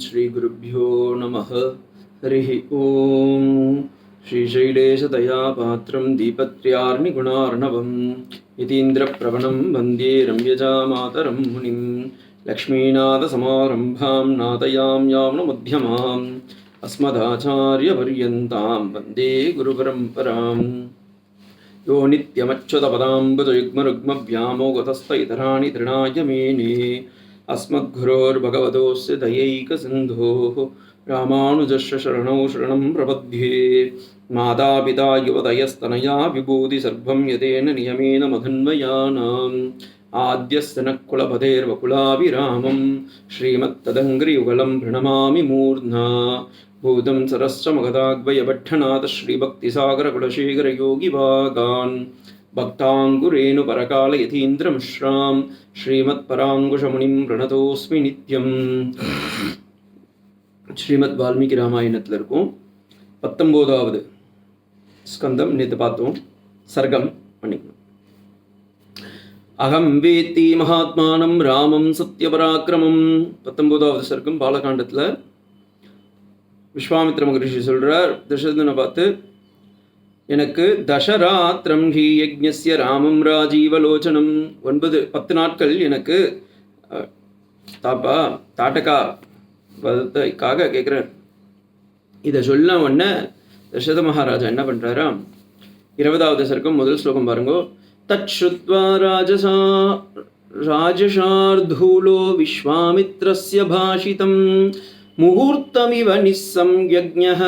श्रीगुरुभ्यो नमः। हरिः ॐ। श्रीशैलेशदयापात्रं दीपत्र्यार्णिगुणार्णवं यतीन्द्रप्रवणं वन्दे रम्यजामातरं मुनिं लक्ष्मीनाथसमारम्भां नाथयां याम्नमध्यमाम् अस्मदाचार्यपर्यन्तां वन्दे गुरुपरम्पराम्। यो नित्यमच्युतपदाम्बुजयुग्मरुग्मव्यामोगतस्थइतराणि तृणाय मेने अस्मद्गुरोर्भगवतोऽस्य दयैकसिन्धोः रामानुजस्य शरणौ शरणं प्रपद्ये। मातापिता युवतयस्तनया विभूति सर्वं यतेन नियमेन मधन्वयानाम् आद्यस्य नः कुलपतेर्वकुलाभिरामं श्रीमत्तदङ्घ्रियुगलं प्रणमामि मूर्ध्ना भूतं सरश्च मगधाग्वयभट्टनाथ श्रीभक्तिसागरकुलशेखरयोगिभागान् भक्ताङ्कुरेणुपरकालयतीन्द्रमिश्रां श्रीमत्पराङ्कुशमुनिं प्रणतोऽस्मि नित्यम्. ஸ்ரீமத் வால்மீகி ராமாயணத்தில் இருக்கும் 19வது ஸ்கந்தம் நேற்று பார்த்தோம். சர்க்கம் பண்ணிக்கணும். அகம் வேத்தி மகாத்மானம் ராமம் சத்யபராக்கிரமம். 19வது சர்க்கம் பாலகாண்டத்தில் விஸ்வாமித்ர மகரிஷி சொல்கிறார் தசரதனை பார்த்து, எனக்கு தசராத்திரம் ஹி யஜ்ஞஸ்ய ராமம் ராஜீவலோச்சனம். 10 நாட்கள் எனக்கு தாட்டக்கா வதத்தைக்காக கேட்குறார். இதை சொல்ல உடனே தசரத மகாராஜா என்ன பண்ணுறாரா, 20வது சர்க்கம் முதல் ஸ்லோகம் பாருங்கோ. தத் ஸ்ருத்வா ராஜசார்தூலோ விஸ்வாமித்ரஸ்ய பாஷிதம் முகூர்த்தமிவ நிஸ்ஸம்யக்ஞः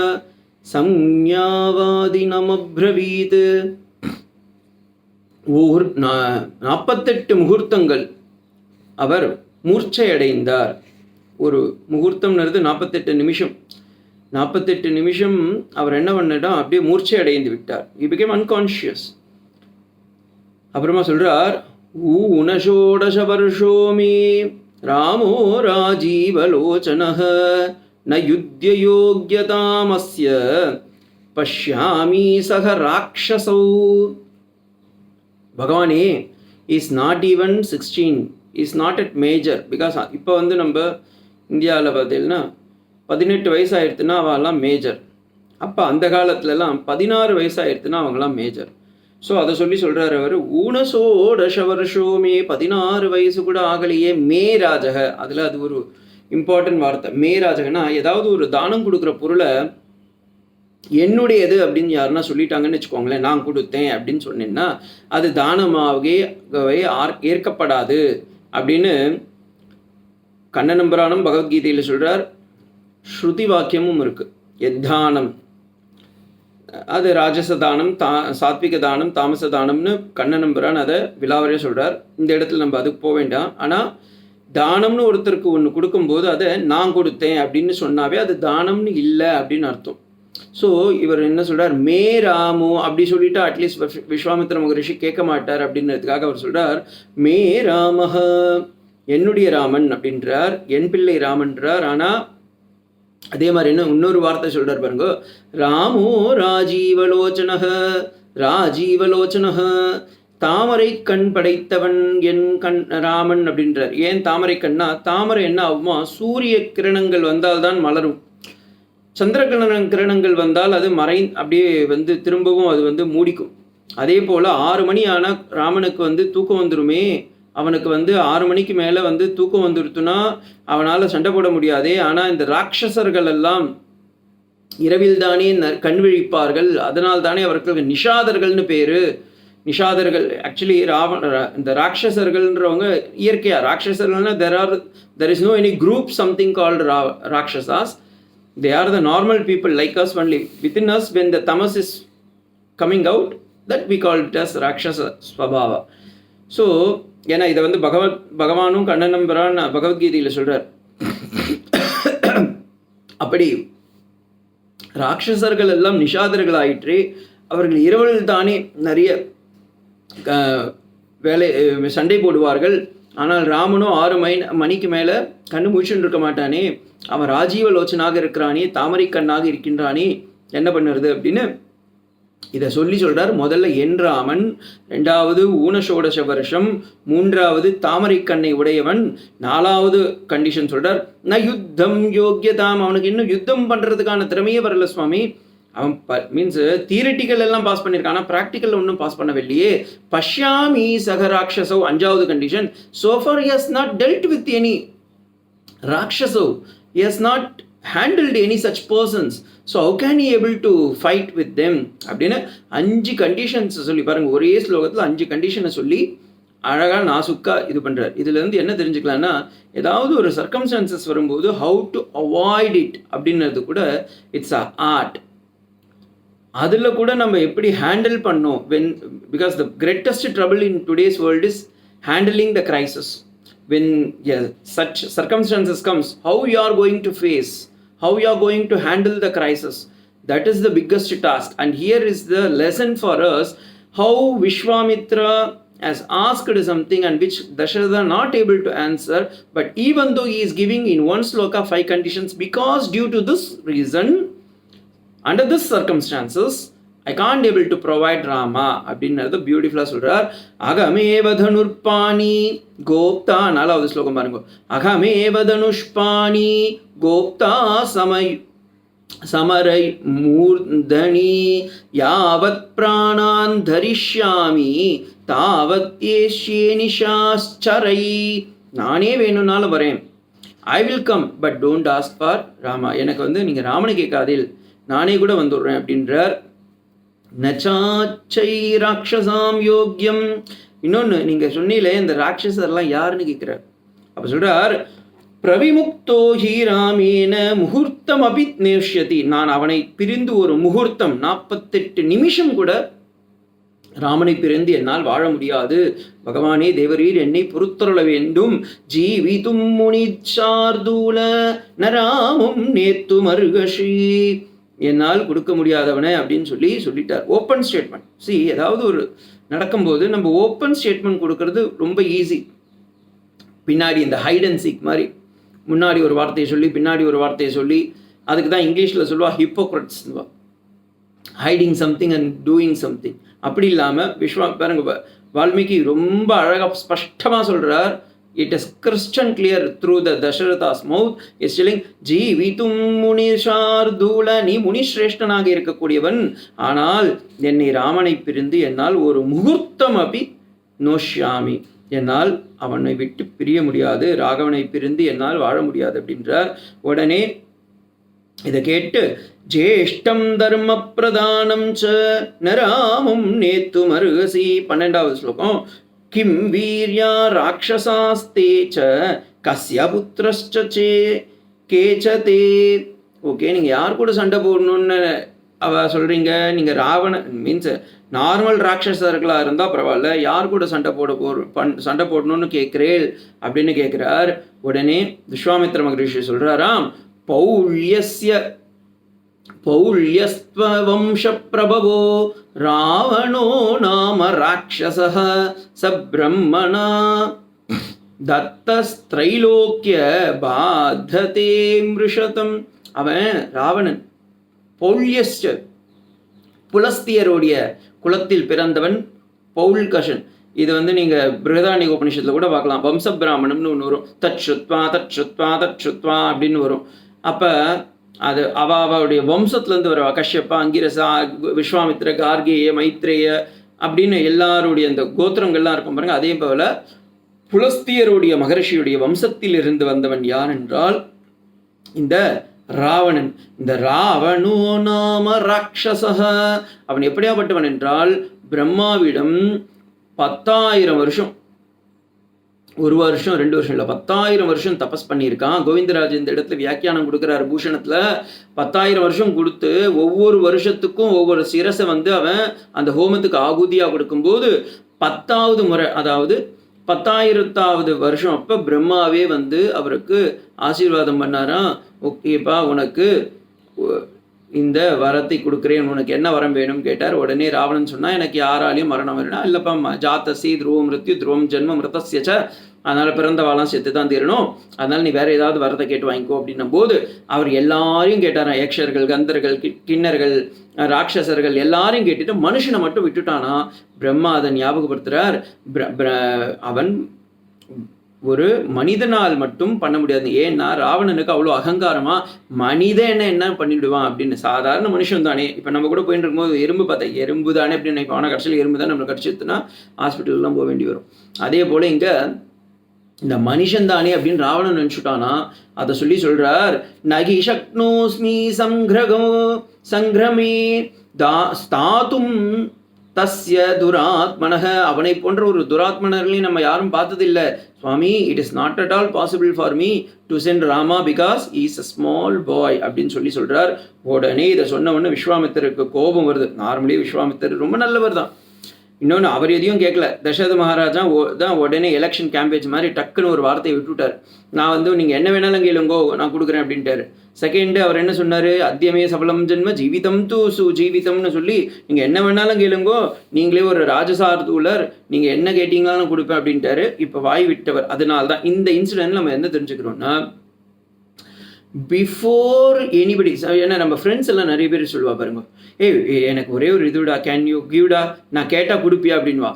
சம்ஞாவாதினமப்ரவீத். 48 முகூர்த்தங்கள் அவர் மூர்ச்சையடைந்தார். ஒரு முகூர்த்தம்ன்றது 48 நிமிஷம். 48 நிமிஷம் அவர் என்ன பண்ணா அப்படியே மூர்ச்சை அடைந்து விட்டார். He became unconscious. அப்புறமா சொல்றார், ஊனஷோடச வருஷோமி ராமோ ராஜீவலோச்சனஹ ந யுத்ய யோக்யதாமஸ்ய பஷ்யாமி சக ராட்சசௌ. பகவானே is not even 16, is not at major. Because இப்போ நம்ம இந்தியாவில் பார்த்தீங்கன்னா 18 வயசாகிடுத்துன்னா அவெல்லாம் மேஜர். அப்போ அந்த காலத்துலலாம் 16 வயசாகிடுத்துன்னா அவங்களாம் மேஜர். ஸோ அதை சொல்கிறார் அவர். ஊனசோடச வருஷோமே, 16 வயசு கூட ஆகலையே. மே ராஜக, அதில் அது ஒரு இம்பார்ட்டன்ட் வார்த்தை. மே ராஜகன்னா ஏதாவது ஒரு தானம் கொடுக்குற பொருளை என்னுடையது அப்படின்னு யாருன்னா சொல்லிட்டாங்கன்னு வச்சுக்கோங்களேன், நான் கொடுத்தேன் அப்படின்னு சொன்னேன்னா அது தானமாகவே ஏற்கப்படாது அப்படின்னு கண்ணநம்பரானம் பகவத்கீதையில் சொல்கிறார். ஸ்ருதி வாக்கியமும் இருக்குது. எத்தானம் அது ராஜச தானம், சாத்விக தானம், தாமச தானம்னு கண்ணநம்பரான் அதை விலாவரையாக சொல்கிறார். இந்த இடத்துல நம்ம அதுக்கு போக வேண்டாம். ஆனால் தானம்னு ஒருத்தருக்கு ஒன்று கொடுக்கும்போது அதை நான் கொடுத்தேன் அப்படின்னு சொன்னாவே அது தானம்னு இல்லை அப்படின்னு அர்த்தம். ஸோ இவர் என்ன சொல்கிறார், மே ராமோ அப்படி சொல்லிட்டு அட்லீஸ்ட் விஸ்வாமித்ர மகரிஷி கேட்க மாட்டார் அப்படின்றதுக்காக அவர் சொல்கிறார், மே ராமஹ, என்னுடைய ராமன் அப்படின்றார், என் பிள்ளை ராமன்றார். ஆனால் அதே மாதிரி என்ன இன்னொரு வார்த்தை சொல்கிறார் பாருங்க, ராமோ ராஜீவலோச்சனஹ, ராஜீவலோச்சனஹ, தாமரை கண் படைத்தவன் என் கண் ராமன் அப்படின்றார். ஏன் தாமரை கண்ணா? தாமரை என்ன ஆகுமா, சூரிய கிரணங்கள் வந்தால்தான் மலரும். சந்திர கிரணங்கள் வந்தால் அது அப்படியே திரும்பவும் அது மூடிக்கும். அதே போல் 6 மணி ஆனால் ராமனுக்கு தூக்கம் வந்துருமே. அவனுக்கு 6 மணிக்கு மேலே தூக்கம் வந்துருத்துனா அவனால் சண்டை போட முடியாதே. ஆனால் இந்த ராட்சசர்கள் எல்லாம் இரவில் தானே கண் விழிப்பார்கள். அதனால் தானே அவர்களுக்கு நிஷாதர்கள்னு பேர். நிஷாதர்கள் ஆக்சுவலி இந்த ராட்சசர்கள்ன்றவங்க இயற்கையாக ராட்சசர்கள்னா there is no any group something called rakshasas. They are the normal people like us only. Within us, when the tamas is coming out, that we call it as rakshasa swabhava. So, ஏன்னா இதை பகவானும் கண்ணநம்பரான் பகவத்கீதையில் சொல்கிறார். அப்படி ராட்சசர்கள் எல்லாம் நிஷாதர்கள் ஆயிற்று. அவர்கள் இரவில் தானே நிறைய சண்டை போடுவார்கள். ஆனால் ராமனும் 6 மணிக்கு மேலே கண்ணு முடிச்சுட்டு இருக்க மாட்டானே, அவன் ராஜீவலோச்சனாக இருக்கிறானே, தாமரை கண்ணாக இருக்கின்றானே, என்ன பண்ணுறது அப்படின்னு இதை சொல்றார். முதல்ல என் ராமன், 2வது ஊனஷோடச வருஷம், 3வது தாமரை கண்ணை உடையவன், 4வது கண்டிஷன் சொல்றார் ந யுத்தம் யோக்கியதாம், அவனுக்கு இன்னும் யுத்தம் பண்றதுக்கான திறமையே வரல சுவாமி. அவன் மீன்ஸ் தியரிட்டிக்கல் எல்லாம் பாஸ் பண்ணியிருக்கான், ஆனால் ப்ராக்டிக்கல் ஒன்றும் பாஸ் பண்ணவில்லையே. பஷ்யாமி சக ராட்சசோ, 5வது condition, so far he has not dealt with any ராட்சசோ, he has not handled any such persons, so how can he able to fight with them அப்படின்னு 5 கண்டிஷன்ஸ் சொல்லி பாருங்க. ஒரே ஸ்லோகத்தில் 5 கண்டிஷனை சொல்லி அழகாக நாசுக்கா இது பண்ணுறார். இதுலேருந்து என்ன தெரிஞ்சுக்கலாம்னா, ஏதாவது ஒரு சர்க்கம்ஸ்டான்சஸ் வரும்போது ஹவு டு அவாய்ட் இட் அப்படின்றது கூட இட்ஸ் அ ஆர்ட். அதில் கூட நம்ம எப்படி ஹேண்டில் பண்ணோம், because the greatest trouble in today's world is handling the crisis. When such circumstances comes, how you are going to face, how you are going to handle the crisis, that is the biggest task. And here is the lesson for us, how Vishwamitra has asked something and which Dasharatha not able to answer, but even though he is giving in one sloka 5 conditions, because due to this reason, under this circumstances, I can't able to provide Rama அப்படின்றது பியூட்டிஃபுல்லாக சொல்கிறார். அகமேவ தனுர்பாணி கோப்தா, 4வது ஸ்லோகம் பாருங்க. அகமேவ தனுஷ்பாணி கோப்தா சமரை மூர்தனி யாவத் பிராணான் தரிஷ்யாமி தாவத் ஏஷ்யே நிஷாஸ்சரை. நானே வேணும்னாலும் வரேன், I will come, but don't ask for Rama. எனக்கு நீங்கள் ராமனை கேட்காதில், நானே கூட வந்துடுறேன் அப்படின்றார். நச்சாச்சை ராட்சசாம் யோக்கியம். இன்னொன்று நீங்கள் சொன்னீங்களே இந்த ராட்சசர்லாம் யாருன்னு கேட்குறார். அப்போ சொல்கிறார் பிரவிமுக்தோ ஹி ராமேன முகூர்த்தம் அபி நேஷ்யதி. நான் அவனை பிரிந்து ஒரு முகூர்த்தம் 48 நிமிஷம் கூட ராமனை பிரிந்து என்னால் வாழ முடியாது. பகவானே தேவரீர் என்னை பொறுத்தருள வேண்டும். ஜீவிதும் முனிச்சார்தூல நராமும் நேத்து மருகஷி, என்னால் கொடுக்க முடியாதவனே அப்படின்னு சொல்லிட்டார். Open statement. ஏதாவது ஒரு நடக்கும்போது நம்ம ஓப்பன் ஸ்டேட்மெண்ட் கொடுக்கறது ரொம்ப ஈஸி. பின்னாடி இந்த ஹைட் அண்ட் சீக் மாதிரி முன்னாடி ஒரு வார்த்தையை சொல்லி பின்னாடி ஒரு வார்த்தையை சொல்லி, அதுக்கு தான் இங்கிலீஷில் சொல்லுவா hypocrites, hiding something and doing something. அப்படி இல்லாமல் பாருங்க, வால்மீகி ரொம்ப அழகாக ஸ்பஷ்டமாக சொல்கிறார். It is crystal clear through the Dasharatha's mouth. Is telling ஜீவிதும் முனிஷார்தூல, நீ முனிஸ்ரேஷ்டனாக இருக்கக்கூடியவன், ஆனால் என்னை ராமனை பிரிந்து என்னால் ஒரு முகூர்த்தம் அபி நோஷ்யாமி, என்னால் அவனை விட்டு பிரிய முடியாது, ராகவனை பிரிந்து என்னால் வாழ முடியாது அப்படின்றார். உடனே இதை கேட்டு ஜேஷ்டம் தர்ம பிரதானம் ச நராமும் நேத்து மருகசி, 12வது ஸ்லோகம். கிம் வீர்யா ராட்சசாஸ்தே ச கஸ்ய புத்திரஸ்சே கேச்சதே. ஓகே, நீங்கள் யார் கூட சண்டை போடணும்னு சொல்கிறீங்க? நீங்கள் ராவண மீன்ஸ் நார்மல் ராட்சசர்களாக இருந்தால் பரவாயில்ல, யார் கூட சண்டை போடணும்னு கேட்குறேன் அப்படின்னு கேட்குறார். உடனே விஸ்வாமித்திர மகரிஷி சொல்கிறாராம், பௌல்யஸ்வம்ச பிரபவோ ராவணோ நாம ராட்சசः சப்ரம்மணா தத்தஸ்திரைலோக்கிய பாத்ததே மிருஷதம். அவன் ராவணன் பௌல்யஸ்ய, புலஸ்தியருடைய குலத்தில் பிறந்தவன் பௌல்கஷன். இது நீங்கள் பிருஹதாரண்யக உபநிஷத்தில் கூட பார்க்கலாம். வம்ச பிராமணம்னு ஒன்று வரும், தச்சுத்வா தச்சுத்வா தச்சுத்வா அப்படின்னு வரும். அப்போ அது அவளுடைய வம்சத்துலேருந்து வர கஷ்யப்பா, அங்கிரசா, விஸ்வாமித்ர, கார்கேய, மைத்ரேய அப்படின்னு எல்லாருடைய அந்த கோத்திரங்கள்லாம் இருக்கும் பாருங்க. அதே போல் புலஸ்தியருடைய மகர்ஷியுடைய வம்சத்தில் இருந்து வந்தவன் யார் என்றால் இந்த ராவணன். இந்த ராவணோ நாம ராட்சசः, அவன் எப்படியாப்பட்டவன் என்றால் பிரம்மாவிடம் 10,000 வருஷம், 1 வருஷம் 2 வருஷம் இல்லை, 10,000 வருஷம் தபஸ் பண்ணியிருக்கான். கோவிந்தராஜ் இந்த இடத்துல வியாக்கியானம் கொடுக்குறாரு பூஷணத்தில். 10,000 வருஷம் கொடுத்து ஒவ்வொரு வருஷத்துக்கும் ஒவ்வொரு சிரசை அவன் அந்த ஹோமத்துக்கு ஆகுதியாக கொடுக்கும்போது 10வது முறை, அதாவது 10,000வது வருஷம் அப்போ பிரம்மாவே அவருக்கு ஆசீர்வாதம் பண்ணாராம். ஓகேப்பா, உனக்கு இந்த வரத்தை கொடுக்குறேன், உனக்கு என்ன வரம் வேணும்னு கேட்டார். உடனே ராவணன் சொன்னால், எனக்கு யாராலையும் மரணம் வரணும் இல்லைப்பா, ஜாத்தசி துருவம் மிருத்யு துருவம் ஜென்ம மிருதஸ்ய ச அதனால் பிறந்தவாளாம் செத்து தான் தீரணும், அதனால் நீ வேறு ஏதாவது வரத்தை கேட்டு வாங்கிக்கோ அப்படின்னும் போது அவர் எல்லாரையும் கேட்டாராம். யக்ஷர்கள், கந்தர்கள், கிண்ணர்கள், ராட்சசர்கள் எல்லாரையும் கேட்டுட்டு மனுஷனை மட்டும் விட்டுட்டானா. பிரம்மா அதை ஞாபகப்படுத்துகிறார். அவன் ஒரு மனிதனால் மட்டும் பண்ண முடியாது. ஏன்னா ராவணனுக்கு அவ்வளோ அகங்காரமா மனிதன் என்ன பண்ணிவிடுவான் அப்படின்னு. சாதாரண மனுஷன் தானே, இப்போ நம்ம கூட போயிட்டு இருக்கும்போது எறும்பு பார்த்தா எறும்பு தானே அப்படின்னு நினைப்போம். ஆனால் கடைசியில் எறும்பு தான் நம்மளை கடிச்சிட்டுனா ஹாஸ்பிட்டல்லாம் போக வேண்டி வரும். அதே போல் இங்கே இந்த மனுஷன் தானே அப்படின்னு ராவணன் நினச்சுட்டானா. அதை சொல்கிறார். நகி சக்னோஸ்மி சங்கிரமே ஸ்தாத்தும் தஸ்ய துராத்மனக. அவனை போன்ற ஒரு துராத்மனர்களையும் நம்ம யாரும் பார்த்ததில்லை சுவாமி. It is not at all possible for me to send Rama because is a small boy அப்படின்னு சொல்கிறார். உடனே இதை சொன்ன உடனே விஸ்வாமித்தருக்கு கோபம் வருது. நார்மலி விஸ்வாமித்தர் ரொம்ப நல்லவர் தான். இன்னொன்று, அவர் எதையும் கேட்கல. தசரத மகாராஜா தான் உடனே எலெக்ஷன் கேம்பேஜ் மாதிரி டக்குன்னு ஒரு வார்த்தையை விட்டுவிட்டார். நான் நீங்கள் என்ன வேணாலும் கேளுங்கோ, நான் கொடுக்குறேன் அப்படின்ட்டார். செகண்டு அவர் என்ன சொன்னார்? அத்தியமே சபலம் ஜென்ம ஜீவிதம் தூ ஜீவிதம்னு சொல்லி நீங்கள் என்ன வேணாலும் கேளுங்கோ, நீங்களே ஒரு ராஜசார்தூலர், நீங்கள் என்ன கேட்டீங்களான்னு கொடுப்பேன் அப்படின்ட்டாரு. இப்போ வாய் விட்டவர். அதனால தான் இந்த இன்சிடென்ட் நம்ம என்ன தெரிஞ்சுக்கிறோம்னா, பிஃபோர் எனிபடி, ஏன்னா நம்ம ஃப்ரெண்ட்ஸ் எல்லாம் நிறைய பேர் சொல்லுவா பாருங்க, எனக்கு ஒரே ஒரு இதுடா, கேன் யூ கிவ்டா, நான் கேட்டால் கொடுப்பியா அப்படின்வா.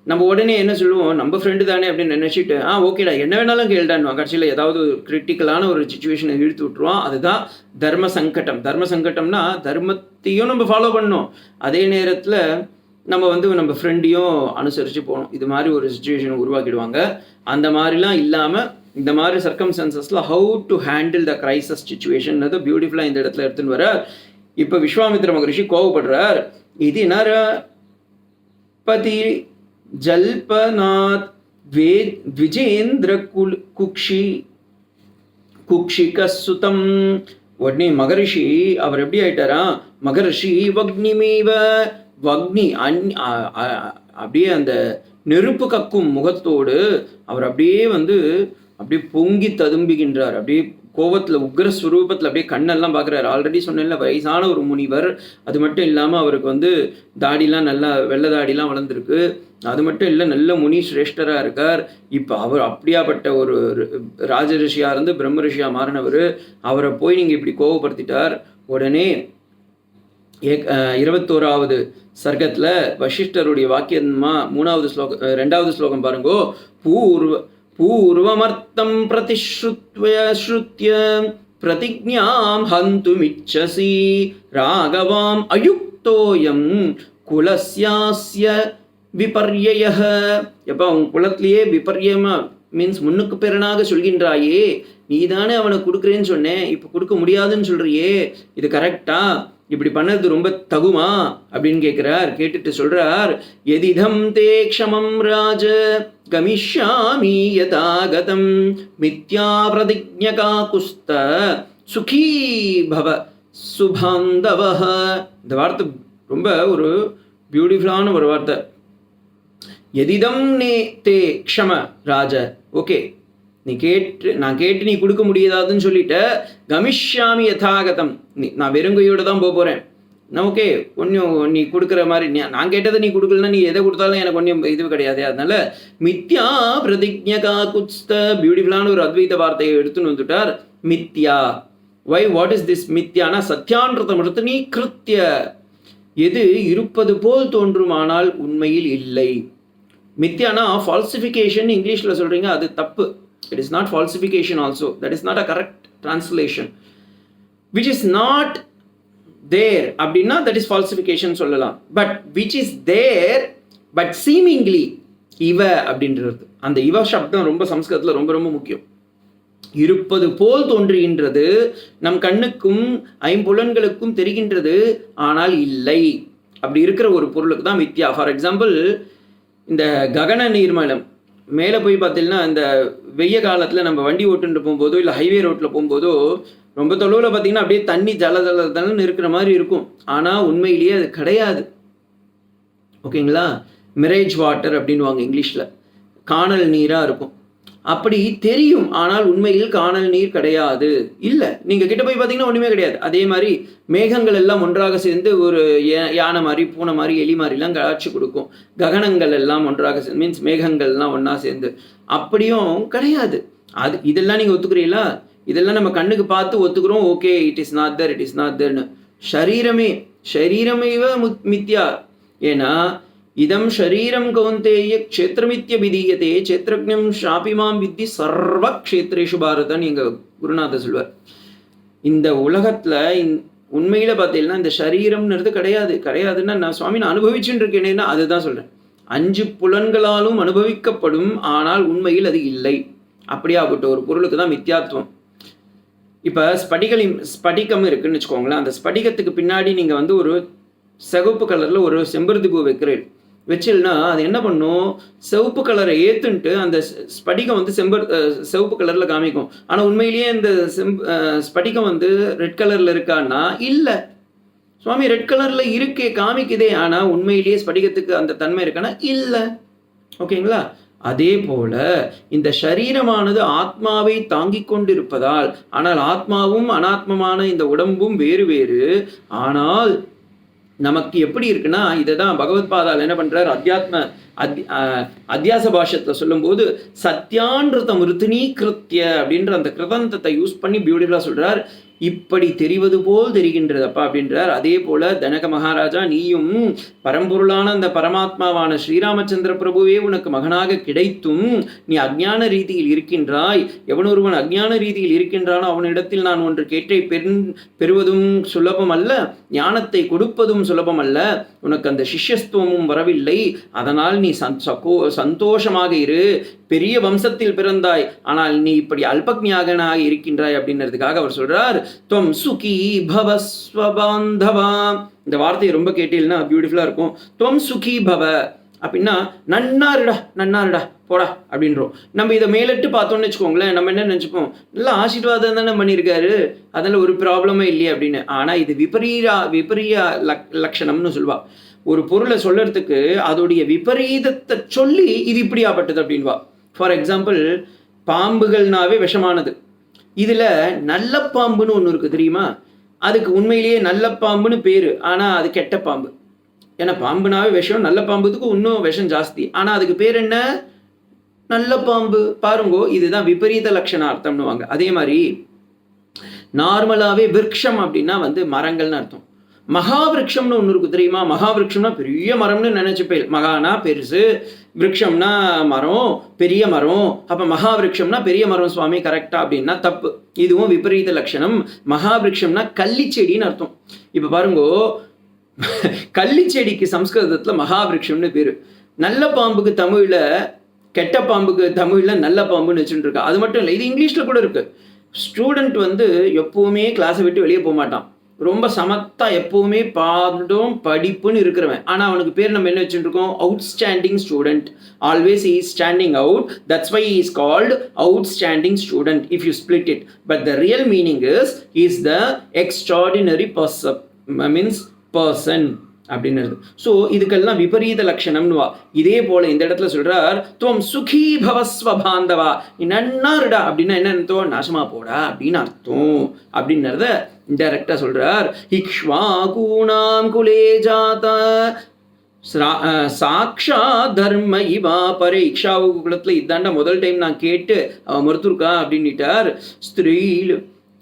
நம்ம உடனே என்ன சொல்லுவோம், நம்ம ஃப்ரெண்டு தானே அப்படின்னு நினச்சிட்டு ஓகேடா என்ன வேணாலும் கேள்டான்வான். கடைசியில் ஏதாவது ஒரு கிரிட்டிக்கலான ஒரு சுச்சுவேஷனை இழுத்து விட்டுருவான். அதுதான் தர்ம சங்கடம். தர்ம சங்கடம்னா தர்மத்தையும் நம்ம ஃபாலோ பண்ணணும், அதே நேரத்தில் நம்ம நம்ம ஃப்ரெண்டையும் அனுசரித்து போகணும். இது மாதிரி ஒரு சுச்சுவேஷனை உருவாக்கிடுவாங்க. அந்த மாதிரிலாம் இல்லாமல் இந்த மாதிரி சர்க்கம்ஸ்டான்சஸில் how to handle the crisis situation பியூட்டிஃபுல்லாக இந்த இடத்துல எடுத்துன்னு வர. இப்போ விஸ்வாமித்திர மகரிஷி கோவப்படுறார். இது நரபதி ஜல்பநாத் விஜேந்திர குக்ஷிக சுதம். உடனே மகரிஷி அவர் எப்படி ஆயிட்டாரா, மகரிஷி வக்னிமேவ வக்னி அப்படியே அந்த நெருப்பு கக்கும் முகத்தோடு அவர் அப்படியே பொங்கி ததும்புகின்றார். அப்படியே கோபத்தில் உக்ரஸ்வரூபத்தில் அப்படியே கண்ணெல்லாம் பார்க்குறாரு. ஆல்ரெடி சொன்னேன்ல, வயசான ஒரு முனிவர். அது மட்டும் இல்லாமல் அவருக்கு தாடிலாம் நல்லா வெள்ளை தாடிலாம் வளர்ந்துருக்கு. அது மட்டும் இல்லை, நல்ல முனி சிரேஷ்டராக இருக்கார். இப்போ அவர் அப்படியாப்பட்ட ஒரு ராஜரிஷியாக இருந்து பிரம்ம ரிஷியாக மாறினவர். அவரை போய் நீங்கள் இப்படி கோபப்படுத்திட்டார். உடனே 21வது சர்க்கத்தில் வசிஷ்டருடைய வாக்கியமா 2வது ஸ்லோகம் பாருங்கோ. பூர்வமர்த்தம் பிரதிஸ்ருத்ய பிரதிஜ்ஞாம் ஹந்துமிச்சசி ராகவாம் அயுக்தோயம் குலஸ்யாஸ்ய விபர்யயஹ. எப்போ உன் குலத்திலேயே விபர்யமா மீன்ஸ் முன்னுக்கு பிறனாக சொல்கின்றாயே, நீ தானே அவனை கொடுக்குறேன்னு சொன்னேன், இப்போ கொடுக்க முடியாதுன்னு சொல்கிறியே, இது கரெக்டா? இப்படி பண்ணது ரொம்ப தகுமா அப்படின்னு கேட்குறார். கேட்டுட்டு சொல்கிறார், எதிதம் தே க்ஷமம் ராஜ கமிஷ்யாமி யதாகதம் மித்யா பிரதிஜ்ஞகா குஸ்த சுகீ பவ சுபாந்தவஹ. இந்த வார்த்தை ரொம்ப ஒரு பியூட்டிஃபுல்லான ஒரு வார்த்தை. எதிதம் நே தே க்ஷம ராஜ. ஓகே, நான் கேட்டு நீ கொடுக்க முடியாதுன்னு சொல்லிட்ட. கமிஷ்யாமி யதாகதம், நான் வெறுங்கையோடு தான் போகிறேன். நான் ஓகே, ஒன்றும் நீ கொடுக்குற மாதிரி நான் கேட்டதை நீ கொடுக்கலன்னா நீ எதை கொடுத்தாலும் எனக்கு ஒன்றும் இது கிடையாது. அதனால மித்யா பிரதிஜ்ஞகா குஸ்த, பியூட்டிஃபுல்லான ஒரு அத்வைத வார்த்தையை எடுத்துன்னு வந்துட்டார். மித்யா. வை வாட் இஸ் திஸ் மித்யானா சத்யான்றத நீ கிருத்திய, எது இருப்பது போல் தோன்றுமானால் உண்மையில் இல்லை. மித்யானா ஃபால்சிஃபிகேஷன் இங்கிலீஷில் சொல்கிறீங்க, அது தப்பு. It is not falsification also. That is not a correct translation. Which is not there அப்படின்னா that is falsification சொல்லலாம். But which is there but seemingly, இவ அப்படின்றது, அந்த இவ சப்தம் ரொம்ப சம்ஸ்கிருதத்தில் ரொம்ப ரொம்ப முக்கியம். இருப்பது போல் தோன்றுகின்றது, நம் கண்ணுக்கும் ஐம்புலன்களுக்கும் தெரிகின்றது, ஆனால் இல்லை. அப்படி இருக்கிற ஒரு பொருளுக்கு தான் மித்யா. ஃபார் எக்ஸாம்பிள், இந்த ககன நீர்மலம் மேலே போய் பார்த்தீங்கன்னா, இந்த வெய்ய காலத்தில் நம்ம வண்டி ஓட்டுன்னு போகும்போதோ இல்லை ஹைவே ரோட்டில் போகும்போதோ ரொம்ப தொலைவில் பார்த்தீங்கன்னா அப்படியே தண்ணி ஜலன்னு இருக்கிற மாதிரி இருக்கும். ஆனால் உண்மையிலேயே அது கிடையாது. ஓகேங்களா? மிரேஜ் வாட்டர் அப்படின்வாங்க இங்கிலீஷில். காணல் நீராக இருக்கும். அப்படி தெரியும், ஆனால் உண்மையில் காணல் நீர் கிடையாது. இல்லை, நீங்கள் கிட்ட போய் பார்த்தீங்கன்னா ஒன்றுமே கிடையாது. அதே மாதிரி மேகங்கள் எல்லாம் ஒன்றாக சேர்ந்து ஒரு யானை மாதிரி, பூனை மாதிரி, எலி மாதிரிலாம் காட்சி கொடுக்கும். ககனங்கள் எல்லாம் ஒன்றாக சேர்ந்து, மீன்ஸ் மேகங்கள்லாம் ஒன்றா சேர்ந்து, அப்படியும் கிடையாது. இதெல்லாம் நீங்கள் ஒத்துக்கிறீங்களா? இதெல்லாம் நம்ம கண்ணுக்கு பார்த்து ஒத்துக்கிறோம், okay, it is not there, it is not தேர்னு. ஷரீரமேவ மித்யா. ஏன்னா இதம் ஷரீரம் கௌந்தேய க்ஷேத்திரமித்ய விதீயதே க்ஷேத்ரஜ்ஞம் ஷாபிமாம் வித்தி சர்வ க்ஷேத்ரேஷு பாரதன்னு எங்கள் குருநாதர் சொல்வார். இந்த உலகத்தில் உண்மையில் பார்த்தீங்கன்னா இந்த சரீரம்ன்றது கிடையாதுன்னா நான் சுவாமி நான் அனுபவிச்சுட்டு இருக்கேனேன்னா அதுதான் சொல்கிறேன். 5 புலன்களாலும் அனுபவிக்கப்படும், ஆனால் உண்மையில் அது இல்லை. அப்படியாகப்பட்ட ஒரு பொருளுக்கு தான் மித்யாத்வம். இப்போ ஸ்படிகம் இருக்குன்னு வச்சுக்கோங்களேன். அந்த ஸ்படிகத்துக்கு பின்னாடி நீங்கள் வந்து ஒரு சிவப்பு கலரில் ஒரு செம்பருத்தி பூ வச்சில்னா அது என்ன பண்ணும், சிவப்பு கலரை ஏற்றுன்ட்டு அந்த ஸ்படிகம் வந்து சிவப்பு கலரில் காமிக்கும். ஆனால் உண்மையிலேயே இந்த ஸ்படிகம் வந்து ரெட் கலரில் இருக்கான்னா இல்லை. சுவாமி ரெட் கலரில் இருக்கே காமிக்குதே, ஆனால் உண்மையிலேயே ஸ்படிகத்துக்கு அந்த தன்மை இருக்கான்னா இல்லை. ஓகேங்களா? அதே போல இந்த சரீரமானது ஆத்மாவை தாங்கிக் கொண்டிருப்பதால், ஆனால் ஆத்மாவும் அனாத்மமான இந்த உடம்பும் வேறு. ஆனால் நமக்கு எப்படி இருக்குன்னா, இதை தான் பகவத்பாதால் என்ன பண்றார், அத்தியாச பாஷத்தில் சொல்லும்போது சத்யான்ருத மிருத்தினி கிருத்திய அப்படின்ற அந்த கிருதந்தத்தை யூஸ் பண்ணி பியூட்டிஃபுல்லாக சொல்றார். இப்படி தெரிவது போல் தெரிகின்றதப்பா அப்படின்றார். அதே போல தனக மகாராஜா, நீயும் பரம்பொருளான அந்த பரமாத்மாவான ஸ்ரீராமச்சந்திர பிரபுவே உனக்கு மகனாக கிடைத்தும் நீ அஞ்ஞான ரீதியில் இருக்கின்றாய். எவனொருவன் அஞ்ஞான ரீதியில் இருக்கின்றானோ அவனிடத்தில் நான் ஒன்று கேட்டை பெறுவதும் சுலபம் அல்ல, ஞானத்தை கொடுப்பதும் சுலபம் அல்ல. உனக்கு அந்த சிஷ்யஸ்துவமும் வரவில்லை. அதனால் நீ சந்தோஷமாக இரு. பெரிய வம்சத்தில் பிறந்தாய், ஆனால் நீ இப்படி அல்பஜ்ஞாகனாக இருக்கின்றாய் அப்படின்றதுக்காக அவர் சொல்றார், துவம் சுகி பவஸ்வபாந்தவா. இந்த வார்த்தையை ரொம்ப கேட்டீங்கன்னா பியூட்டிஃபுல்லா இருக்கும். துவம் சுகி பவ அப்படின்னா நன்னாருடா போடா அப்படின்றோம். நம்ம இதை மேலிட்டு பார்த்தோம்னு வச்சுக்கோங்களேன், நம்ம என்ன நினச்சிப்போம், நல்லா ஆசீர்வாதம் தானே பண்ணியிருக்காரு, அதில் ஒரு ப்ராப்ளமே இல்லையே அப்படின்னு. ஆனால் இது விபரீய லட்சணம்னு சொல்லுவா. ஒரு பொருளை சொல்றதுக்கு அதோடைய விபரீதத்தை சொல்லி இது இப்படியாப்பட்டது அப்படின்வா. For example, பாம்புகள்னாவே விஷமானது. இதில் நல்ல பாம்புன்னு ஒன்று இருக்குது தெரியுமா? அதுக்கு உண்மையிலேயே நல்ல பாம்புன்னு பேர், ஆனால் அது கெட்ட பாம்பு. ஏன்னா பாம்புனாவே விஷம், நல்ல பாம்புக்கு இன்னும் விஷம் ஜாஸ்தி, ஆனால் அதுக்கு பேர் என்ன, நல்ல பாம்பு. பாருங்கோ, இதுதான் விபரீத லட்சணார்த்தம்னுவாங்க. அதே மாதிரி நார்மலாகவே விருட்சம் அப்படின்னா வந்து மரங்கள்னு அர்த்தம். மகாவிருட்சம்னு ஒன்று இருக்குது தெரியுமா? மகாவிருட்சம்னா பெரிய மரம்னு நினைச்சுப்பேன். மகானா பெருசு, விருட்சம்னா மரம், பெரிய மரம். அப்போ மகாவிருட்சம்னா பெரிய மரம் சுவாமி கரெக்டா அப்படின்னா தப்பு. இதுவும் விபரீத லட்சணம். மகாவிருட்சம்னா கள்ளிச்செடின்னு அர்த்தம். இப்போ பாருங்கோ, கள்ளிச்செடிக்கு சம்ஸ்கிருதத்தில் மகாவிருட்சம்னு பேர். நல்ல பாம்புக்கு தமிழில், கெட்ட பாம்புக்கு தமிழில் நல்ல பாம்புன்னு வச்சுட்டு இருக்கா. அது மட்டும் இல்லை, இது இங்கிலீஷில் கூட இருக்குது. ஸ்டூடெண்ட் வந்து எப்போவுமே கிளாஸை விட்டு வெளியே போக மாட்டான், ரொம்ப சமத்தா எப்பவுமே பாடம் படிப்புன்னு இருக்கிறவன். ஆனால் அவனுக்கு பேர் நம்ம என்ன வச்சுட்டு இருக்கோம், outstanding student. Always is standing out, that's why is called outstanding student if you split it. But the real meaning is the extraordinary person அப்படின்றது. ஸோ இதுக்கெல்லாம் விபரீத லட்சணம்னுவா. இதே போல இந்த இடத்துல சொல்றார், துவம் சுகி பவஸ்வ பாந்தவா, நீ நன்னாருடா அப்படின்னா என்ன அர்த்தம், நாசமா போடா அப்படின்னு அர்த்தம் அப்படின்றத இன்டைரக்டா சொல்றார். இக்ஷ்வாகூணாம் குலே ஜாத சாக்ஷா தர்ம இவா பரே. இக்ஷாவு குலத்துல இதாண்டா முதல் டைம் நான் கேட்டு அவன் மறுத்துருக்கா அப்படின்னுட்டார்.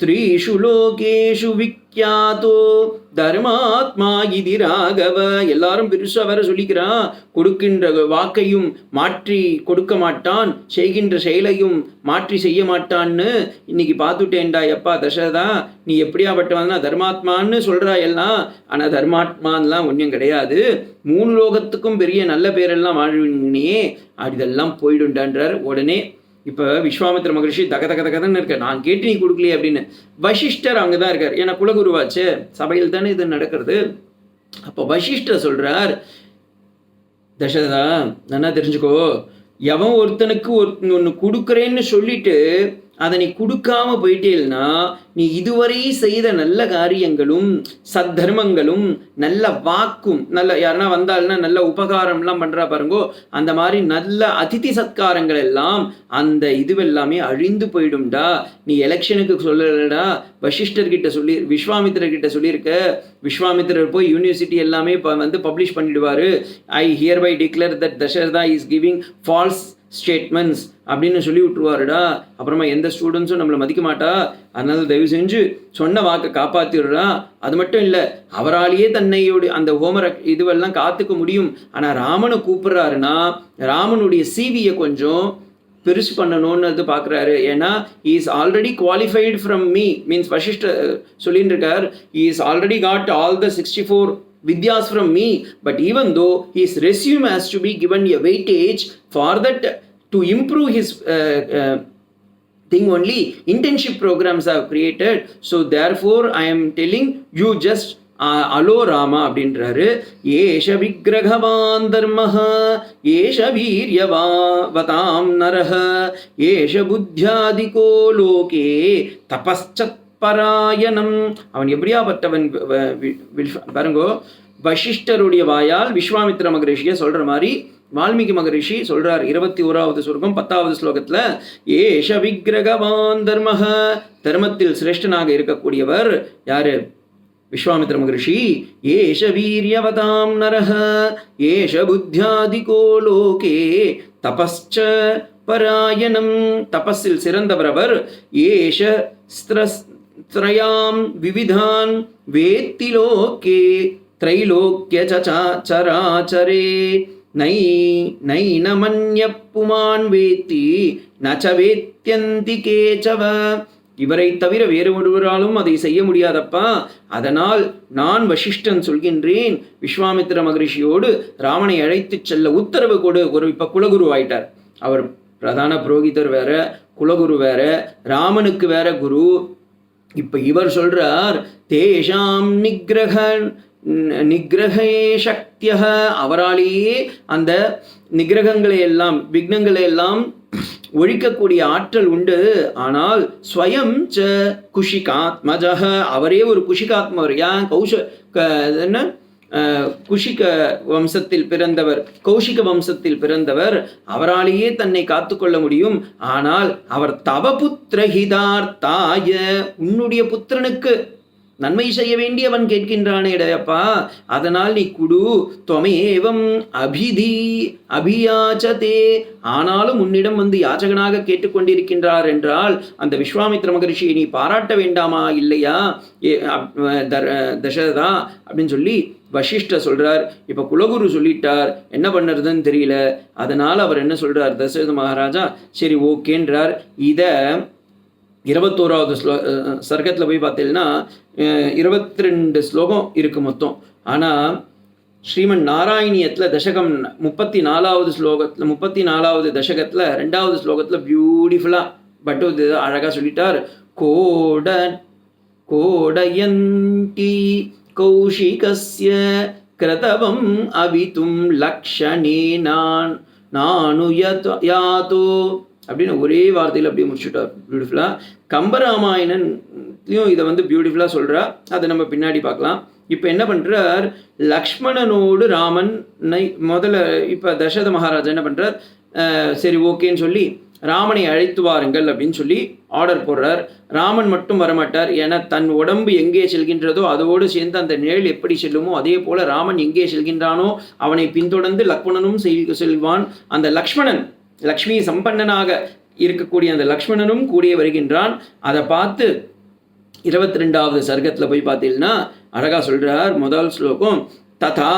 ஸ்திரீஷு லோகேஷு விக்யாதோ தர்மாத்மா இது ராகவ. எல்லாரும் பெருசாக வேற சொல்லிக்கிறான், கொடுக்கின்ற வாக்கையும் மாற்றி கொடுக்க மாட்டான், செய்கின்ற செயலையும் மாற்றி செய்ய மாட்டான்னு. இன்னைக்கு பார்த்துட்டேன்டா எப்பா தசரதா, நீ எப்படியாப்பட்டவன்னா தர்மாத்மான்னு சொல்கிறா எல்லாம், ஆனால் தர்மாத்மான்லாம் ஒன்றும் கிடையாது. 3 லோகத்துக்கும் பெரிய நல்ல பேரெல்லாம் வாழ்வினே, இதெல்லாம் போயிடுண்டான்றார். உடனே இப்போ விஸ்வாமித்திர மகரிஷி தகதன்னு இருக்கார், நான் கேட்டு நீ கொடுக்கலையே அப்படின்னு. வசிஷ்டர் அங்கே தான் இருக்கார், ஏன்னா குலகுருவாச்சு, சபையில் தானே இது நடக்கிறது. அப்போ வசிஷ்டர் சொல்கிறார், தசரதா நல்லா தெரிஞ்சுக்கோ, எவன் ஒருத்தனுக்கு ஒன்று கொடுக்குறேன்னு சொல்லிட்டு அதை நீ கொடுக்காம போயிட்டேன்னா நீ இதுவரை செய்த நல்ல காரியங்களும் சத்தர்மங்களும் நல்ல வாக்கும் நல்ல யாருன்னா வந்தால்னா நல்ல உபகாரம்லாம் பண்றா பாருங்கோ, அந்த மாதிரி நல்ல அதிதி சத்காரங்கள் எல்லாம் அந்த இதுவெல்லாமே அழிந்து போயிடும்டா. நீ எலெக்ஷனுக்கு சொல்லலடா, வசிஷ்டர்கிட்ட சொல்லி விஸ்வாமித்திரர்கிட்ட சொல்லியிருக்க, விஸ்வாமித்திரர் போய் யூனிவர்சிட்டி எல்லாமே வந்து பப்ளிஷ் பண்ணிடுவாரு. I hereby declare that Dasharatha is giving false statements அப்படின்னு சொல்லி விட்டுருவாருடா. அப்புறமா எந்த ஸ்டூடெண்ட்ஸும் நம்மளை மதிக்க மாட்டா. அதனால தயவு செஞ்சு சொன்ன வாக்கை காப்பாற்றிடுறா. அது மட்டும் இல்லை, அவராலேயே தன்னையோட அந்த ஹோம்ஒர்க் இதுவெல்லாம் காத்துக்க முடியும். ஆனால் ராமனை கூப்பிட்றாருன்னா ராமனுடைய சிவியை கொஞ்சம் பெருசு பண்ணணும்னு பார்க்குறாரு. ஏன்னா is already qualified from me, means Vashishta சொல்லிட்டு இருக்கார், is already got all the 64 vidyas from me, but even though his resume has to be given a weightage for that to improve his thing only, internship programs have created, so therefore I am telling you just அலோ ராமா அப்படின்றாரு. ஏஷ விக்கிரகவான் தர்மஹ ஏஷ வீரியவதாம் நரஹ ஏஷ புத்தியாதிகோ லோகே தபஸ்சத் பராயணம். அவன் எப்படியாப்பட்டவன் பாருங்கோ, வசிஷ்டருடைய வாயால் விஸ்வாமித்திர மகரிஷியை சொல்ற மாதிரி வால்மீகி மகரிஷி சொல்றார் 21வது ஸ்லோகம் 10வது ஸ்லோகத்துல, ஏஷ விக்கிரகவான் தர்மஹ, தர்மத்தில் சிரேஷ்டனாக இருக்கக்கூடியவர் யாரு? விஸ்வாமித்திர மகரிஷி. ஏஷ வீரியவதாம் நரஹ ஏஷ புத்தியாதிகோ லோகே தபஸ்ச பராயணம், தபஸில் சிறந்தவர் அவர். ஏஷ த்ரயாம் விவிதான் வேத்தி லோகே த்ரைலோக்ய சராச்சரே நை நைனமன்ய புமான் வேத்தி நச்ச வேத்யந்தி கேச்சவ. இவரை தவிர வேறு ஒருவராலும் அதை செய்ய முடியாதப்பா. அதனால் நான் வசிஷ்டன் சொல்கின்றேன், விஸ்வாமித்திர மகரிஷியோடு ராமனை அழைத்து செல்ல உத்தரவு கொடு. ஒரு இப்ப குலகுரு ஆயிட்டார் அவர், பிரதான புரோகிதர் வேற, குலகுரு வேற, ராமனுக்கு வேற குரு. இப்ப இவர் சொல்றார், தேஷாம் நிகிரகே சக்திய, அவராலேயே அந்த நிகிரகங்களை எல்லாம் விக்னங்களை எல்லாம் ஒழிக்கக்கூடிய ஆற்றல் உண்டு. ஆனால் ஸ்வயம் ச குஷிகாத்மஜஹ, அவரே ஒரு குஷிகாத்மவர். ஏன் என்ன குஷிக வம்சத்தில் பிறந்தவர், கௌஷிக வம்சத்தில் பிறந்தவர், அவராலேயே தன்னை காத்துக்கொள்ள முடியும். ஆனால் அவர் தவ புத்திரஹிதார்த்தாய, உன்னுடைய புத்திரனுக்கு நன்மை செய்ய வேண்டியவன் கேட்கின்றானேடையப்பா, அதனால் நீ குடு. துவமேவம் அபியாச்சதே, ஆனாலும் உன்னிடம் வந்து யாச்சகனாக கேட்டுக்கொண்டிருக்கின்றார் என்றால் அந்த விஸ்வாமித்திர மகரிஷியை நீ பாராட்ட வேண்டாமா இல்லையா தசரதா அப்படின்னு சொல்லி வசிஷ்ட சொல்றார். இப்ப குலகுரு சொல்லிட்டார், என்ன பண்ணுறதுன்னு தெரியல. அதனால அவர் என்ன சொல்றார், தசரத மகாராஜா சரி ஓகேன்றார். இத 21வது சர்க்கத்தில் போய் பார்த்தீங்கன்னா 22 ஸ்லோகம் இருக்கு மொத்தம். ஆனால் ஸ்ரீமன் நாராயணியத்தில் தசகம் 34வது ஸ்லோகத்தில் 34வது தசகத்தில் 2வது ஸ்லோகத்தில் பியூட்டிஃபுல்லாக பட்டு அழகாக சொல்லிட்டார். கோடயந்தி கௌஷிகஸ்ய கிருதவம் அவிதும் லக்ஷணே நானு யாதோ அப்படின்னு ஒரே வார்த்தையில் அப்படியே முடிச்சுட்டார் பியூட்டிஃபுல்லாக. கம்பராமாயணன்லையும் இதை வந்து பியூட்டிஃபுல்லாக சொல்கிறா, அதை நம்ம பின்னாடி பார்க்கலாம். இப்போ என்ன பண்ணுறார், லக்ஷ்மணனோடு ராமனை முதல்ல இப்போ தசரத மகாராஜா என்ன பண்ணுறார், சரி ஓகேன்னு சொல்லி ராமனை அழைத்து வாருங்கள் அப்படின்னு சொல்லி ஆர்டர் போடுறார். ராமன் மட்டும் வரமாட்டார், ஏன்னா தன் உடம்பு எங்கே செல்கின்றதோ அதோடு சேர்ந்து அந்த நிழல் எப்படி செல்லுமோ அதே போல ராமன் எங்கே செல்கின்றானோ அவனை பின்தொடர்ந்து லக்ஷ்மணனும் செல்வான். அந்த லக்ஷ்மணன் லக்ஷ்மி சம்பன்னனாக இருக்கக்கூடிய அந்த லக்ஷ்மணனும் கூடிய வருகின்றான். அதை பார்த்து 22வது சர்க்கத்தில் போய் பார்த்தீங்கன்னா அழகா சொல்றார். முதல் ஸ்லோகம், ததா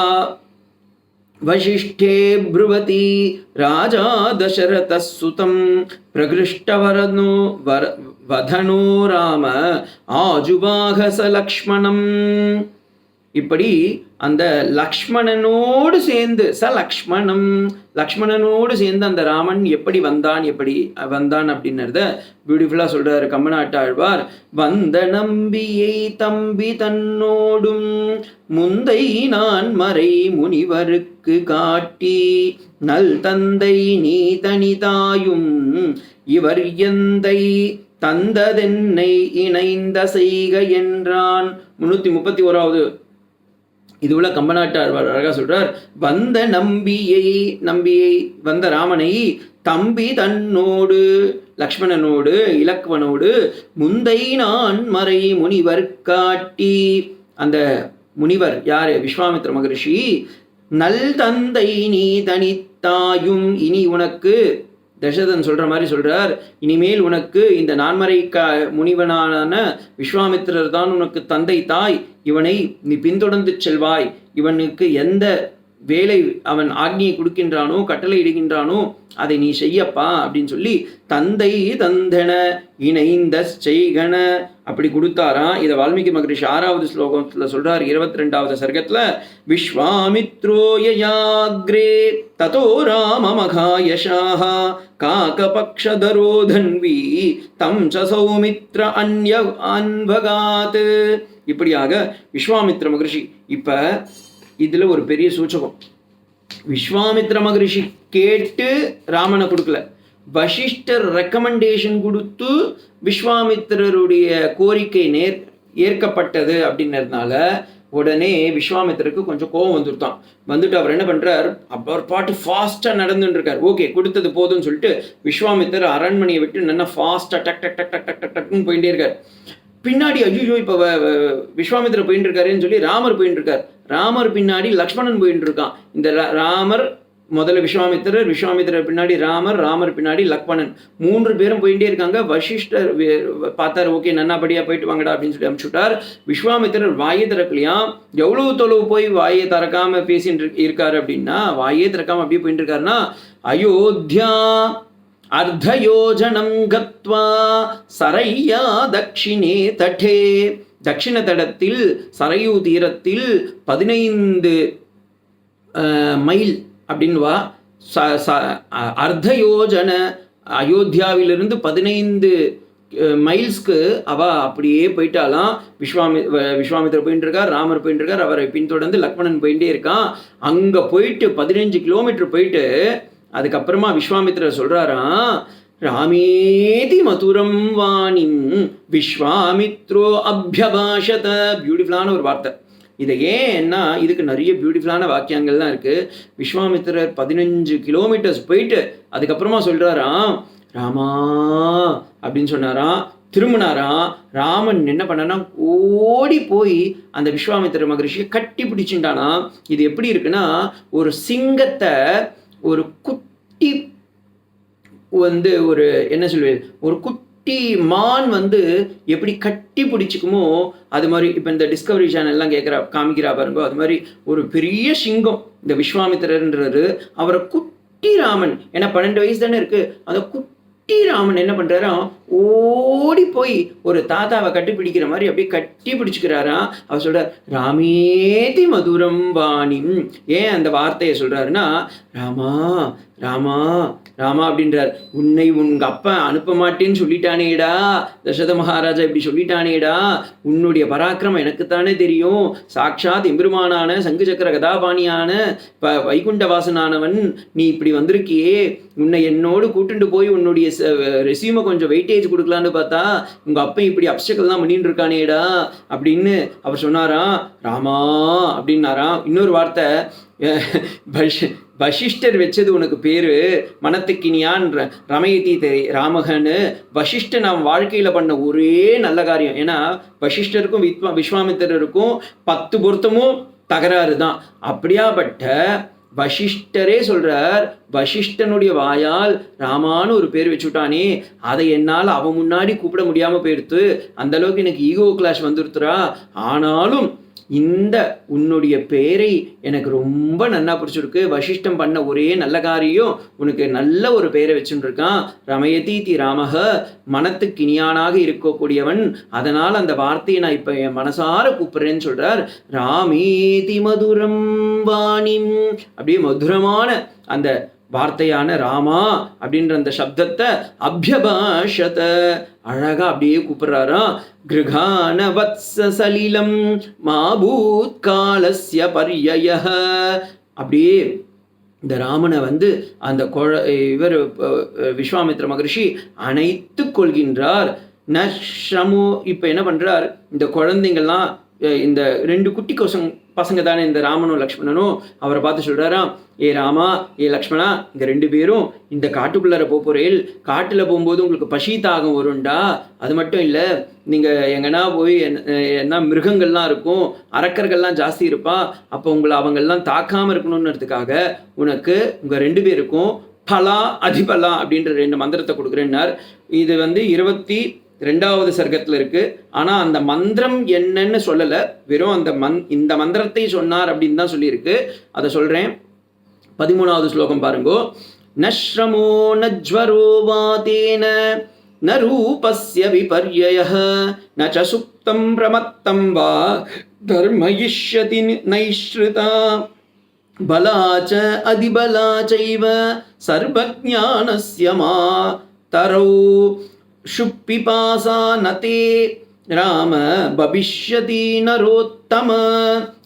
வசிஷ்டே ப்ருவதி ராஜா தசரத சுதம் பிரகிருஷ்டவரனோ வதனோ ராம ஆஜுபாகச லக்ஷ்மணம். இப்படி அந்த லக்ஷ்மணனோடு சேர்ந்து லக்ஷ்மணனோடு சேர்ந்து அந்த ராமன் எப்படி வந்தான் அப்படின்னத பியூட்டிஃபுல்லா சொல்றாரு கம்பநாட்டாழ்வார். வந்த நம்பியை தம்பி தன்னோடும் முந்தை நான் மறை முனிவருக்கு காட்டி நல் தந்தை நீ தனிதாயும் இவர் எந்தை தந்ததென்னை இணைந்த செய்க என்றான். 331வது இதுவுல கம்பநாட்டார் அழகா சொல்றார். வந்த நம்பியை வந்த ராமனை தம்பி தன்னோடு லக்ஷ்மணனோடு இலக்குவனோடு முந்தை நான் மறை முனிவர் காட்டி. அந்த முனிவர் யாரு? விஸ்வாமித்ர மகரிஷி. நல் தந்தை நீ தனித்தாயும் இனி உனக்கு, தசரதன் சொல்ற மாதிரி சொல்றார், இனிமேல் உனக்கு இந்த நான்மறை முனிவனான விஸ்வாமித்திரர் தான் உனக்கு தந்தை தாய். இவனை நீ பின்தொடர்ந்து செல்வாய். இவனுக்கு எந்த வேலை அவன் ஆக்னியை கொடுக்கின்றானோ கட்டளை இடுகின்றானோ அதை நீ செய்யப்பா அப்படின்னு சொல்லி தந்தை தந்தன இணைந்த செய்கன அப்படி கொடுத்தாராம். இதை வால்மீகி மகரிஷி 6வது ஸ்லோகத்தில் சொல்றார் 22வது சர்க்கத்துல. விஸ்வாமித்ரோயாக்ரே ததோ ராமமகாயசாஹ காகபக்ஷதரோ தன்வி தம் ச சௌமித்ர அன்வகாத். இப்படியாக விஸ்வாமித்ர மகரிஷி. இப்ப இதுல ஒரு பெரிய சூச்சகம். விஸ்வாமித்ர மகரிஷி கேட்டு ராமனை கொடுக்கல, வசிஷ்டர் ரெக்கமெண்டேஷன் கொடுத்து விஸ்வாமித்திரருடைய கோரிக்கை ஏற்கப்பட்டது அப்படின்றதுனால உடனே விஸ்வாமித்திரருக்கு கொஞ்சம் கோபம் வந்துட்டு அவர் என்ன பண்றார், அவர் பாட்டு ஃபாஸ்டா நடந்துட்டு இருக்கார். ஓகே கொடுத்தது போதும்னு சொல்லிட்டு விஸ்வாமித்திரர் அரண்மனையை விட்டு நல்லா ஃபாஸ்டா டக் டக் டக் டக் டக் டக் டக்குன்னு போயிட்டே இருக்கார். பின்னாடி ஐயோ இப்போ விஸ்வாமித்திரர் போயிட்டு இருக்காருன்னு சொல்லி ராமர் போயிட்டு இருக்கார். ராமர் பின்னாடி லக்ஷ்மணன் போயிட்டு இருக்கான். இந்த ராமர் முதல்ல விஸ்வாமித்திரர் பின்னாடி ராமர் பின்னாடி லக்ஷ்மணன் 3 பேரும் போயிட்டே இருக்காங்க. வசிஷ்டர் பார்த்தார், ஓகே நன்னாபடியா போயிட்டு வாங்கடா அப்படின்னு சொல்லி அனுப்பிச்சுட்டார். விஸ்வாமித்திரர் வாயை திறக்கலையாம். எவ்வளவு தொலைவு போய் வாயை திறக்காம பேசிட்டு இருக்காரு அப்படின்னா, வாயே திறக்காம அப்படியே போயிட்டு இருக்காருன்னா, அயோத்தியா அர்த்தயோஜனம் கத்வா சரையா தட்சிணே தட்டே. தட்சிண தடத்தில் சரையூ தீரத்தில் 15 மைல் அப்படின்வா. அர்த்தயோஜன அயோத்தியாவிலிருந்து 15 மைல்ஸ்க்கு அவ அப்படியே போயிட்டாலாம். விஸ்வாமித்திரர் போயிட்டு இருக்கார், ராமர் போயிட்டு இருக்கார், அவரை பின்தொடர்ந்து லக்ஷ்மணன் போயிட்டே இருக்கான். அங்க போயிட்டு 15 கிலோமீட்டர் போயிட்டு அதுக்கப்புறமா விஸ்வாமித்திரர் சொல்றாராம், ராமேதி மதுரம் வாணிம் விஸ்வாமித்ரோ அபியபாஷத. பியூட்டிஃபுல்லான ஒரு வார்த்தை. இதை ஏன்னா இதுக்கு நிறைய பியூட்டிஃபுல்லான வாக்கியங்கள்லாம் இருக்கு. விஸ்வாமித்திரர் 15 கிலோமீட்டர்ஸ் போயிட்டு அதுக்கப்புறமா சொல்றாராம், ராமா அப்படின்னு சொன்னாராம். திரும்பினாராம். ராமன் என்ன பண்ணானா, ஓடி போய் அந்த விஸ்வாமித்திர மகரிஷியை கட்டி பிடிச்சுட்டானா. இது எப்படி இருக்குன்னா, ஒரு சிங்கத்தை ஒரு குட்டி ஒரு என்ன சொல்லுவேன், ஒரு குட்டி மான் எப்படி கட்டி பிடிச்சிக்குமோ அது மாதிரி. இப்போ இந்த டிஸ்கவரி சேனல்லாம் காமிக்கிறா பாருங்க, அது மாதிரி ஒரு பெரிய சிங்கம் இந்த விஸ்வாமித்திரன்றது. அவரை குட்டி ராமன், ஏன்னா 12 வயசு தானே இருக்கு, அந்த குட்டி ராமன் என்ன பண்றாரா, ஓடி போய் ஒரு தாத்தாவை கட்டி பிடிக்கிற மாதிரி அப்படியே கட்டி பிடிச்சுக்கிறாராம். அவர் சொல்றார், ராமேதி மதுரம் வாணிம். ஏன் அந்த வார்த்தையை சொல்றாருன்னா, ராமா ராமா ராமா அப்படின்றார். உன்னை உங்க அப்பா அனுப்ப மாட்டேன்னு சொல்லிட்டானேடா, தசரத மகாராஜா இப்படி சொல்லிட்டானேடா, உன்னுடைய பராக்கிரமம் எனக்குத்தானே தெரியும். சாட்சாத் எம்பெருமானான சங்கு சக்கர கதாபாணியான வைகுண்டவாசனானவன் நீ இப்படி வந்திருக்கியே, உன்னை என்னோடு கூட்டுண்டு போய் உன்னுடைய ரெசியூமை கொஞ்சம் வெயிட்டேஜ் கொடுக்கலான்னு பார்த்தா உங்க அப்பா இப்படி அப்சக்கல் தான் பண்ணிட்டு இருக்கானேடா அப்படின்னு அவர் சொன்னாராம். ராமா அப்படின்னாராம். இன்னொரு வார்த்தை, வசிஷ்டர் வச்சது உனக்கு பேரு மனத்துக்கினியான் ரமயதி ராமகன்னு. வசிஷ்டன் அவன் வாழ்க்கையில பண்ண ஒரே நல்ல காரியம். ஏன்னா வசிஷ்டருக்கும் விஸ்வாமித்திரருக்கும் 10 பொருத்தமும் தகராறு தான். அப்படியாப்பட்ட வசிஷ்டரே சொல்றார், வசிஷ்டனுடைய வாயால் ராமான்னு ஒரு பேர் வச்சுட்டானே, அதை என்னால் அவன் முன்னாடி கூப்பிட முடியாம போயிடுத்து. அந்த அளவுக்கு எனக்கு ஈகோ கிளாஷ் வந்துருத்துறா. ஆனாலும் இந்த உன்னுடைய பேரை எனக்கு ரொம்ப நன்னா பிடிச்சிருக்கு. வசிஷ்டம் பண்ண ஒரே நல்ல காரியம் உனக்கு நல்ல ஒரு பெயரை வச்சுட்டு இருக்கான். ரமயதீதி ராமக, மனத்துக்கு இனியானாக இருக்கக்கூடியவன். அதனால் அந்த வார்த்தையை நான் இப்ப என் மனசார கூப்பிடுறேன்னு சொல்றார். ராமேதி மதுரம் வாணிம், அப்படியே மதுரமான அந்த வார்த்தையான ராமா அப்படின்ற அந்த சப்தத்தை அபியபாஷத அழகா அப்படியே கூப்பிடுறாராம். கிருகான வத்ஸ சலிலம் மாபூத் காலஸ்ய பர்யய. அப்படியே இந்த ராமனை அந்த விஸ்வாமித்ர மகரிஷி அணைத்து கொள்கின்றார். நஷ்ரமோ. இப்போ என்ன பண்ணுறார், இந்த குழந்தைங்கள்லாம் இந்த 2 குட்டி பசங்க தானே இந்த ராமனும் லக்ஷ்மணனும், அவரை பார்த்து சொல்கிறாராம், ஏ ராமா ஏ லக்ஷ்மணா, இந்த 2 பேரும் இந்த காட்டுக்குள்ளார போகிறேன், காட்டில் போகும்போது உங்களுக்கு பசி தாகம் வரும்டா. அது மட்டும் இல்லை, நீங்கள் எங்கன்னா போய் என்ன மிருகங்கள்லாம் இருக்கும், அரக்கர்கள்லாம் ஜாஸ்தி இருப்பா, அப்போ உங்களை அவங்கெல்லாம் தாக்காமல் இருக்கணுன்றதுக்காக உனக்கு உங்கள் 2 பேருக்கும் பலா அதிபலா அப்படின்ற 2 மந்திரத்தை கொடுக்குறேன்னார். இது 22வது சர்க்கத்தில் இருக்கு. ஆனால் அந்த மந்திரம் என்னன்னு சொல்லலை, வெறும் அந்த இந்த மந்திரத்தை சொன்னார் அப்படின்னு தான் சொல்லியிருக்கு. அதை சொல்கிறேன். 13வது ஸ்லோகம் பாருங்கோ. நஷ்ரமோ நஜ்வரோ வாதேன ந ரூபஸ்ய விபர்யயः ந ச சுப்தம் பிரமத்தம் வா தர்மயிஷ்யதி நைஷ்ருதா பலாச்ச அதிபலா சைவ சர்வஜானஸ்ய மாதரௌ ஷுப்பிபாசா நதே ராம பவிஷ்யதி நரோத்தம.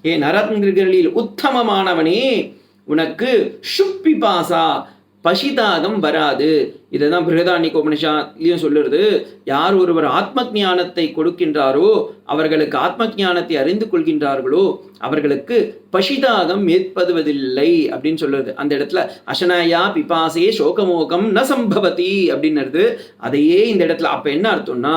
ஏ நரங்களில் உத்தமமானவனே, உனக்கு ஷுப்பிபாசா பசிதாகம் வராது. இதை தான் பிருகதாரண்யக உபனிஷத்லையும் சொல்லுறது. யார் ஒருவர் ஆத்ம ஞானத்தை கொடுக்கின்றாரோ, அவர்களுக்கு ஆத்ம ஞானத்தை அறிந்து கொள்கின்றார்களோ, அவர்களுக்கு பசிதாகம் ஏற்படுவதில்லை அப்படின்னு சொல்லுறது. அந்த இடத்துல அசனாயா பிபாசே சோகமோகம் ந சம்பவதி அப்படின்னுறது. அதையே இந்த இடத்துல அப்போ என்ன அர்த்தம்னா,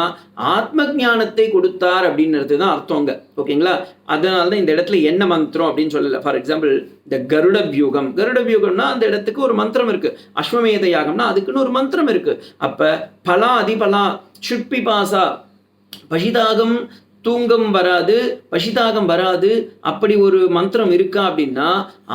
ஆத்ம ஞானத்தை கொடுத்தார் அப்படின்றது தான் அர்த்தங்க. ஓகேங்களா? அதனால தான் இந்த இடத்துல என்ன மந்திரம் அப்படின்னு சொல்லலை. ஃபார் எக்ஸாம்பிள், இந்த கருட வியூகம்னா அந்த இடத்துக்கு ஒரு மந்திரம் இருக்கு. அஸ்வமேத யாகம்னா அதுக்குன்னு ஒரு மந்திரம் இருக்கு. அப்ப பலா அதிபலா சுட்பிபாசா, பசிதாகம் தூங்கம் வராது, பசிதாகம் வராது, அப்படி ஒரு மந்திரம் இருக்கா அப்படின்னா,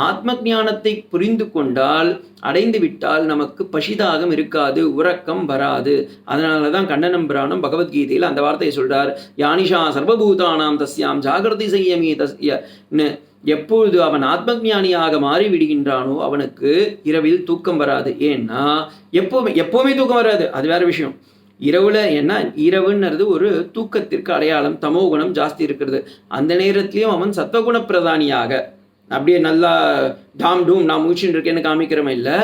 ஆத்ம ஞானத்தை புரிந்து கொண்டால், அடைந்து விட்டால் நமக்கு பசிதாகம் இருக்காது, உறக்கம் வராது. அதனால தான் கண்ணனம் புராணம் பகவத்கீதையில் அந்த வார்த்தையை சொல்றார். யானிஷா சர்வபூதானாம் தஸ்யாம் ஜாகிரதி செய்யமே தஸ்யன்னு. எப்பொழுது அவன் ஆத்மஞானியாக மாறி விடுகின்றானோ அவனுக்கு இரவில் தூக்கம் வராது. ஏன்னா எப்பவுமே தூக்கம் வராது, அது வேற விஷயம். இரவுல என்ன, இரவுன்றது ஒரு தூக்கத்திற்கு அடையாளம். தமோ குணம் ஜாஸ்தி இருக்கிறது. அந்த நேரத்திலையும் அவன் சத்வகுண பிரதானியாக, அப்படியே நல்லா டாம் டூம் நான் மூச்சுன்னு இருக்கேன்னு காமிக்கிறவன் இல்லை.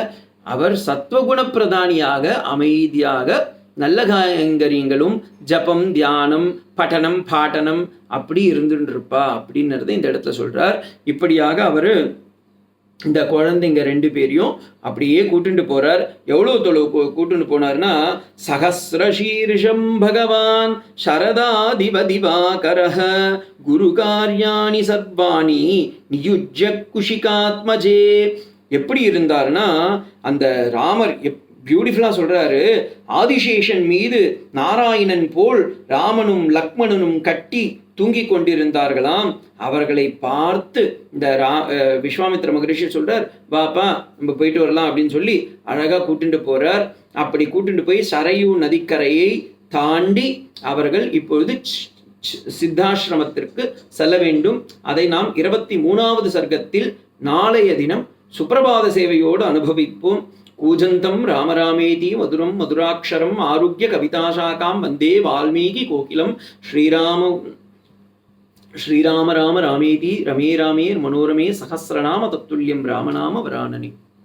அவர் சத்வகுண பிரதானியாக அமைதியாக நல்ல காயங்கரியங்களும் ஜபம் தியானம் பட்டனம் பாட்டனம் அப்படி இருந்துருப்பா அப்படின்னுறத இந்த இடத்துல சொல்றார். இப்படியாக அவர் இந்த குழந்தைங்க 2 பேரையும் அப்படியே கூட்டுண்டு போறார். எவ்வளவு தொலைவு கூட்டுண்டு போனார்னா, சகசிரசீர்ஷம் பகவான் சரதாதிபதிவாகரஹ குரு காரியாணி சர்வாணி நியுஜ்ய குஷிகாத்மஜே. எப்படி இருந்தார்னா, அந்த ராமர் பியூட்டிஃபுல்லாக சொல்கிறாரு. ஆதிசேஷன் மீது நாராயணன் போல் ராமனும் லக்ஷ்மணனும் கட்டி தூங்கி கொண்டிருந்தார்களாம். அவர்களை பார்த்து இந்த விஸ்வாமித்திர மகரிஷி சொல்கிறார், வாப்பா நம்ம போயிட்டு வரலாம் அப்படின்னு சொல்லி அழகாக கூட்டிட்டு போகிறார். அப்படி கூட்டிட்டு போய் சரையூ நதிக்கரையை தாண்டி அவர்கள் இப்பொழுது சித்தாசிரமத்திற்கு செல்ல வேண்டும். அதை நாம் 23வது சர்க்கத்தில் நாளைய தினம் சுப்பிரபாத சேவையோடு அனுபவிப்போம். கூஜந்தம் ராமராமேதி மதுரம் மதுராட்சரம் ஆருக்ய கவிதாசாகாம் வந்தே வால்மீகி கோகிலம் ஸ்ரீராம ராம ராமேதி ரமே ராமே மனோரமே சகஸ்ரநாம தத்துல்யம் ராமநாம வராணனி.